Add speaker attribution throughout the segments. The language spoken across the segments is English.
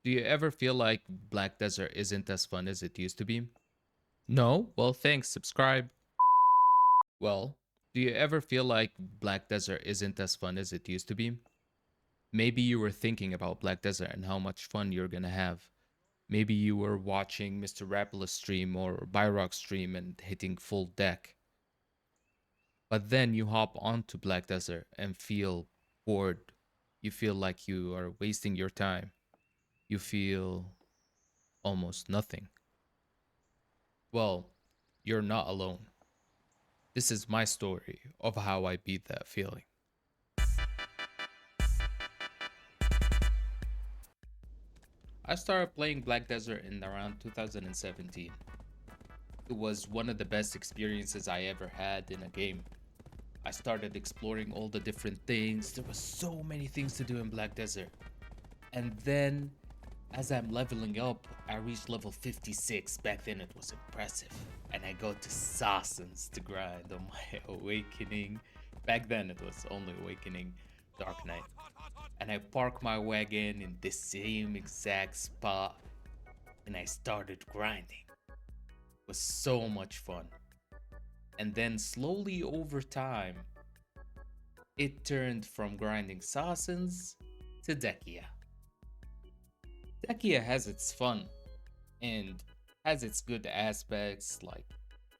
Speaker 1: Do you ever feel like Black Desert isn't as fun as it used to be? No? Well, thanks, subscribe. Well, do you ever feel like Black Desert isn't as fun as it used to be? Maybe you were thinking about Black Desert and how much fun you're gonna have. Maybe you were watching Mr. Rapala stream or Byrock stream and hitting full deck. But then you hop onto Black Desert and feel bored. You feel like you are wasting your time. You feel almost nothing. Well, you're not alone. This is my story of how I beat that feeling. I started playing Black Desert in around 2017. It was one of the best experiences I ever had in a game. I started exploring all the different things. There was so many things to do in Black Desert. And then as I'm leveling up, I reached level 56. Back then it was impressive. And I go to Sassans to grind on my Awakening. Back then it was only Awakening Dark Knight. And I park my wagon in the same exact spot and I started grinding. It was so much fun. And then slowly over time, it turned from grinding Sassans to Dekia. Dekia has its fun and has its good aspects like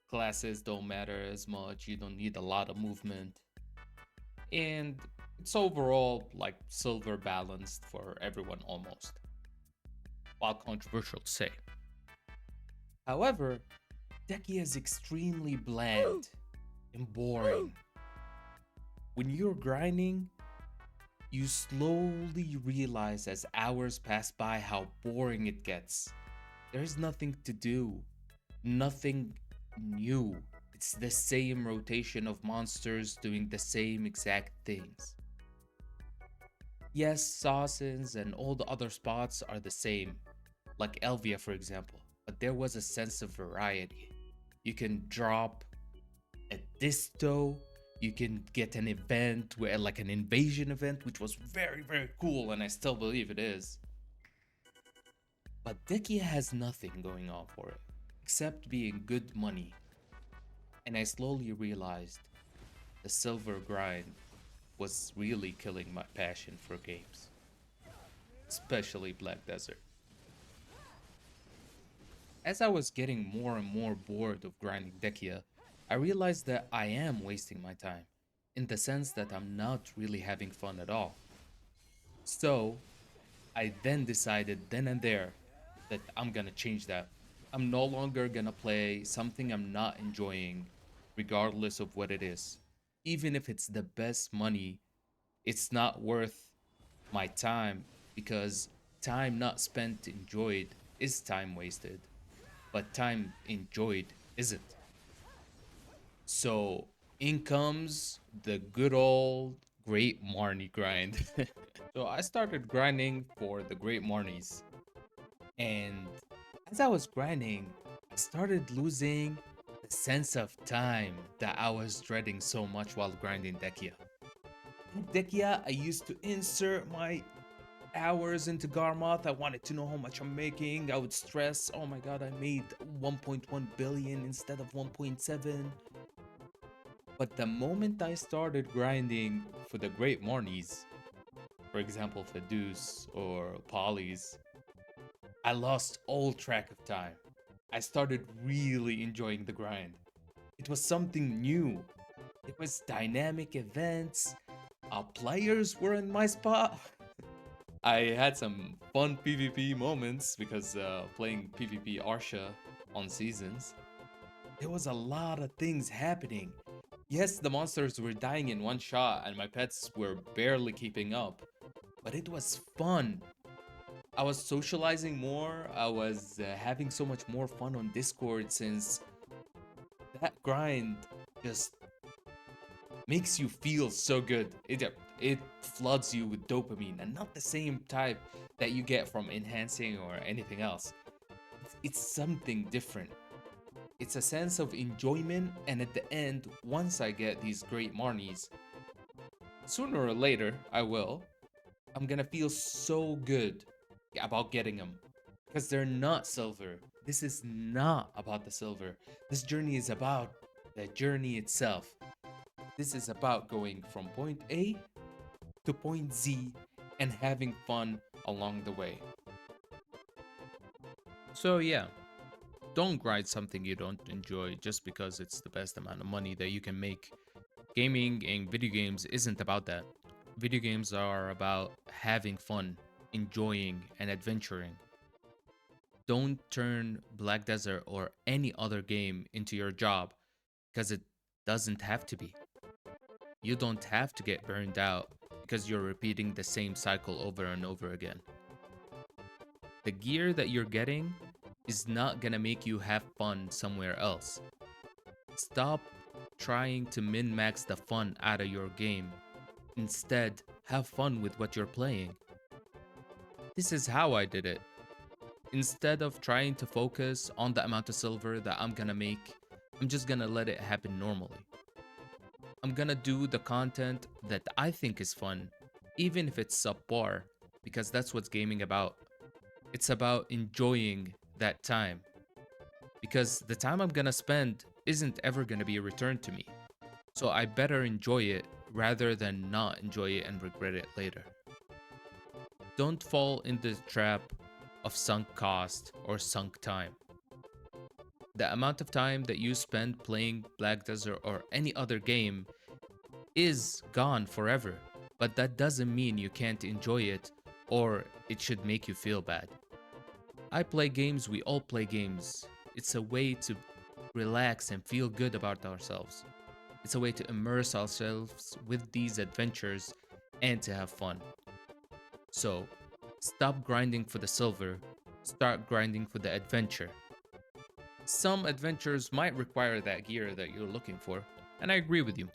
Speaker 1: classes don't matter as much, you don't need a lot of movement, and it's overall like silver balanced for everyone almost, while controversial to say. However, Dekia is extremely bland and boring. When you're grinding, you slowly realize as hours pass by how boring it gets. There's nothing to do, nothing new. It's the same rotation of monsters doing the same exact things. Yes, Sausins and all the other spots are the same, like Elvia for example, but there was a sense of variety. You can drop a disto, you can get an event where like an invasion event, which was very cool and I still believe it is. But Dekia has nothing going on for it, except being good money. And I slowly realized the silver grind was really killing my passion for games, especially Black Desert. As I was getting more and more bored of grinding Dekia, I realized that I am wasting my time, in the sense that I'm not really having fun at all. So, I then decided then and there that I'm gonna change that. I'm no longer gonna play something I'm not enjoying, regardless of what it is. Even if it's the best money, it's not worth my time because time not spent enjoyed is time wasted, but time enjoyed isn't. So in comes the good old Great Marnie grind. So I started grinding for the Great Marnies. And as I was grinding, I started losing the sense of time that I was dreading so much while grinding Dekia. In Dekia, I used to insert my hours into Garmoth. I wanted to know how much I'm making. I would stress, oh my god, I made 1.1 billion instead of 1.7. But the moment I started grinding for the Great Marnies, for example, Fedus or Polys, I lost all track of time. I started really enjoying the grind. It was something new. It was dynamic events. Players were in my spot. I had some fun PvP moments because playing PvP Arsha on seasons, there was a lot of things happening. Yes, the monsters were dying in one shot and my pets were barely keeping up, but it was fun. I was socializing more, I was having so much more fun on Discord since that grind just makes you feel so good. It floods you with dopamine and not the same type that you get from enhancing or anything else. It's something different. It's a sense of enjoyment, and at the end, once I get these great Marnies, sooner or later I will, I'm gonna feel so good about getting them because they're not silver. This is not about the silver. This journey is about the journey itself. This is about going from point A to point Z and having fun along the way. So, yeah, don't grind something you don't enjoy just because it's the best amount of money that you can make. Gaming and video games isn't about that. Video games are about having fun, enjoying, and adventuring. Don't turn Black Desert or any other game into your job because it doesn't have to be. You don't have to get burned out because you're repeating the same cycle over and over again. The gear that you're getting is not gonna make you have fun somewhere else. Stop trying to min max the fun out of your game. Instead, have fun with what you're playing. This is how I did it. Instead of trying to focus on the amount of silver that I'm gonna make, I'm just gonna let it happen normally. I'm gonna do the content that I think is fun, even if it's subpar, because that's what's gaming about. It's about enjoying that time. Because the time I'm gonna spend isn't ever gonna be returned to me. So I better enjoy it rather than not enjoy it and regret it later. Don't fall in the trap of sunk cost or sunk time. The amount of time that you spend playing Black Desert or any other game is gone forever, but that doesn't mean you can't enjoy it or it should make you feel bad. I play games, we all play games. It's a way to relax and feel good about ourselves. It's a way to immerse ourselves with these adventures and to have fun. So, stop grinding for the silver, start grinding for the adventure. Some adventures might require that gear that you're looking for, and I agree with you.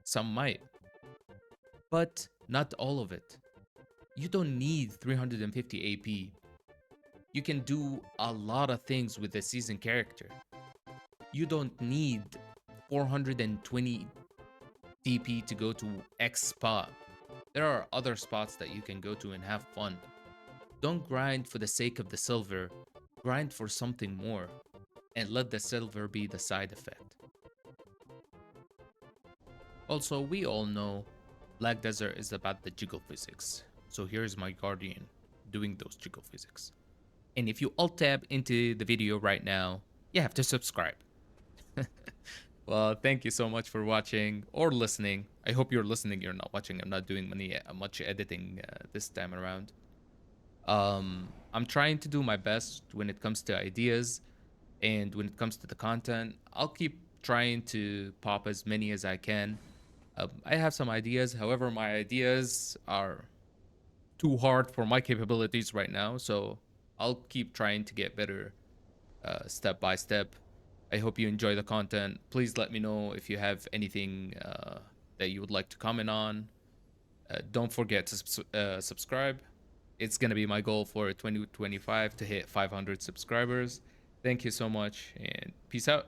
Speaker 1: Some might, but not all of it. You don't need 350 AP. You can do a lot of things with a seasoned character. You don't need 420 DP to go to X spot. There are other spots that you can go to and have fun. Don't grind for the sake of the silver, grind for something more, and let the silver be the side effect. Also, we all know Black Desert is about the jiggle physics. So here's my guardian doing those jiggle physics. And if you alt tab into the video right now, you have to subscribe. Well, thank you so much for watching or listening. I hope you're listening, you're not watching. I'm not doing much editing this time around. I'm trying to do my best when it comes to ideas and when it comes to the content. I'll keep trying to pop as many as I can. I have some ideas, however, my ideas are too hard for my capabilities right now, so I'll keep trying to get better step by step. I hope you enjoy the content. Please let me know if you have anything that you would like to comment on. Don't forget to subscribe. It's going to be my goal for 2025 to hit 500 subscribers. Thank you so much and peace out.